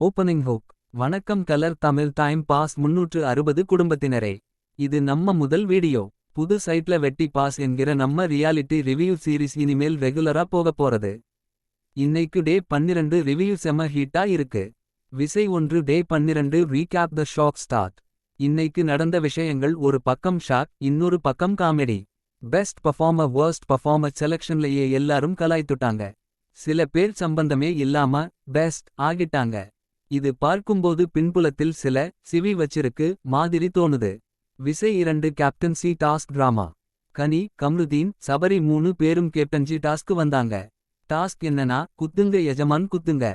Opening hook. வணக்கம் colour Tamil time pass 360 குடும்பத்தினரே. இது நம்ம முதல் வீடியோ. புது சைட்ல வெட்டி பாஸ் என்கிற நம்ம ரியாலிட்டி ரிவ்யூ சீரிஸ் இனிமேல் ரெகுலரா போக போறது. இன்னைக்கு டே 12 ரிவ்யூ செம ஹீட்டா இருக்கு. விசை 1 day 12 recap the shock start. இன்னைக்கு நடந்த விஷயங்கள் ஒரு பக்கம் ஷாக் இன்னொரு பக்கம் comedy. Best performer worst performer செலக்ஷன்லயே எல்லாரும் கலாய்த்துட்டாங்க. சில பேர் சம்பந்தமே இல்லாம பெஸ்ட் ஆகிட்டாங்க. இது பார்க்கும்போது பின்புலத்தில் சில சிவி வச்சிருக்கு மாதிரி தோணுது. விசை 2 கேப்டன்சி டாஸ்க் டிராமா. கனி கம்ருதீன் சபரி 3 பேரும் கேப்டன்சி டாஸ்க்கு வந்தாங்க. டாஸ்க் என்னன்னா குத்துங்க எஜமான் குத்துங்க.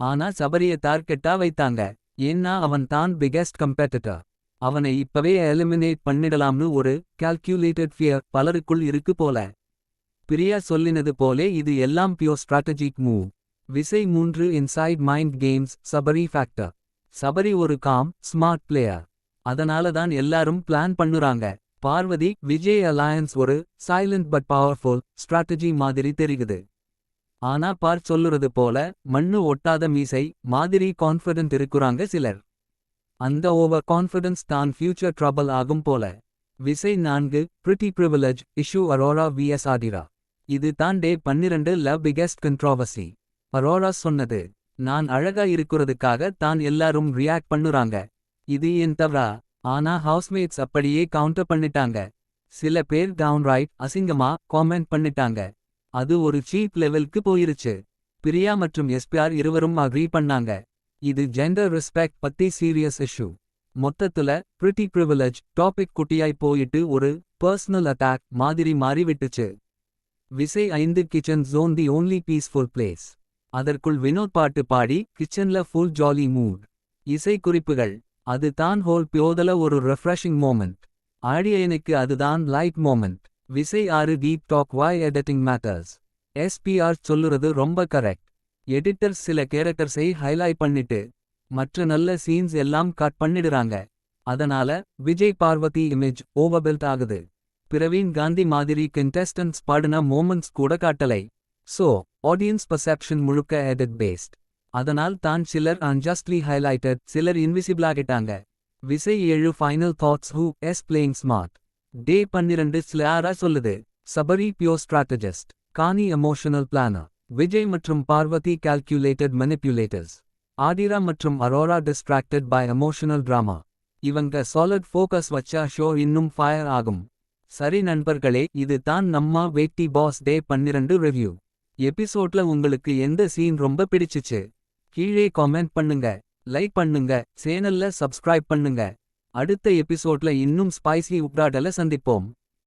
ஆனா சபரிய டார்கெட்டா வைத்தாங்க. ஏன்னா அவன் தான் பிகெஸ்ட் கம்பெட்டிட்டர். அவனை இப்பவே எலிமினேட் பண்ணிடலாம்னு ஒரு கால்குலேட்டட் ஃபியர் பலருக்குள் இருக்கு போல. பிரியா சொல்லினது போலே இது எல்லாம் பியோர் ஸ்ட்ராட்டஜிக் மூவ். விசை 3 inside mind games Sabari factor. Sabari ஒரு காம் ஸ்மார்ட் பிளேயர். அதனால தான் எல்லாரும் பிளான் பண்ணுறாங்க. பார்வதி விஜய் அலையன்ஸ் ஒரு சைலண்ட் பட் பவர்ஃபுல் ஸ்ட்ராட்டஜி மாதிரி தெரியுது. ஆனா சொல்லுறது போல மண்ணு ஒட்டாத மீசை மாதிரி கான்ஃபிடென்ட் இருக்குறாங்க சிலர். அந்த ஓவர் கான்ஃபிடன்ஸ் தான் ஃபியூச்சர் ட்ரபிள் ஆகும் போல. விசை 4 pretty privilege issue Aurora vs Aadhira. இது தான் டே 12 பிகெஸ்ட் கண்ட்ரோவர்சி. அரோரா சொன்னது நான் அழகா இருக்குறதுக்காக தான் எல்லாரும் ரியாக்ட் பண்ணுறாங்க. இது என் தவறா. ஆனா ஹவுஸ்மேட்ஸ் அப்படியே கவுண்டர் பண்ணிட்டாங்க. சில பேர் டவுன்ரைட் அசிங்கமா காமெண்ட் பண்ணிட்டாங்க. அது ஒரு சீப் லெவலுக்கு போயிருச்சு. பிரியா மற்றும் எஸ்பிஆர் இருவரும் அக்ரி பண்ணாங்க. இது ஜெண்டர் ரெஸ்பெக்ட் பத்தி சீரியஸ் இஷ்யூ. மொத்தத்துல பிரிட்டி பிரிவிலேஜ் டாபிக் குட்டியாய் போயிட்டு ஒரு பர்சனல் அட்டாக் மாதிரி மாறிவிட்டுச்சு. விசை 5 kitchen zone the only peaceful place. அதற்குள் வினோத் பாட்டு பாடி கிச்சன்ல ஃபுல் ஜாலி மூட். இசை குறிப்புகள். அது தான் ஹோல் பியோதல ஒரு ரெஃப்ரெஷிங் மோமெண்ட். ஆடியனுக்கு அதுதான் லைட் மோமெண்ட். விசை 6 டீப் டாக் வை எடிட்டிங் மேட்டர்ஸ். எஸ்பிஆர் சொல்லுறது ரொம்ப கரெக்ட். எடிட்டர்ஸ் சில கேரக்டர்ஸை ஹைலைட் பண்ணிட்டு மற்ற நல்ல சீன்ஸ் எல்லாம் கட் பண்ணிடுறாங்க. அதனால விஜய் பார்வதி இமேஜ் ஓவர்பில்ட் ஆகுது. பிரவீன் காந்தி மாதிரி கண்டெஸ்டன்ட்ஸ் பாடின மோமெண்ட்ஸ் கூட காட்டலை. சோ ஆடியன்ஸ் பர்செப்ஷன் முழுக்க எடிட் பேஸ்ட். அதனால் தான் சிலர் அன்ஜஸ்ட்லி ஹைலைட்டட் சிலர் இன்விசிபிளாகிட்டாங்க. விசை 7 final thoughts who's playing smart. Day 12 ஸ்லாரா சொல்லுது. Sabari pure strategist. Kani emotional planner. Vijay மற்றும் பார்வதி கால்குலேட்டட் மனிப்புலேட்டர்ஸ். ஆதிரா மற்றும் Aurora distracted by emotional drama. இவங்க சாலிட் ஃபோக்கஸ் வச்சா ஷோ இன்னும் ஃபயர் ஆகும். சரி நண்பர்களே, இது தான் நம்ம வேட்டி பாஸ் டே 12 ரிவ்யூ. எபிசோட்ல உங்களுக்கு எந்த சீன் ரொம்ப பிடிச்சிச்சு? கீழே காமெண்ட் பண்ணுங்க. லைக் பண்ணுங்க. சேனல்ல சப்ஸ்கிரைப் பண்ணுங்க. அடுத்த எபிசோட்ல இன்னும் ஸ்பைசி உப்ராடல சந்திப்போம்.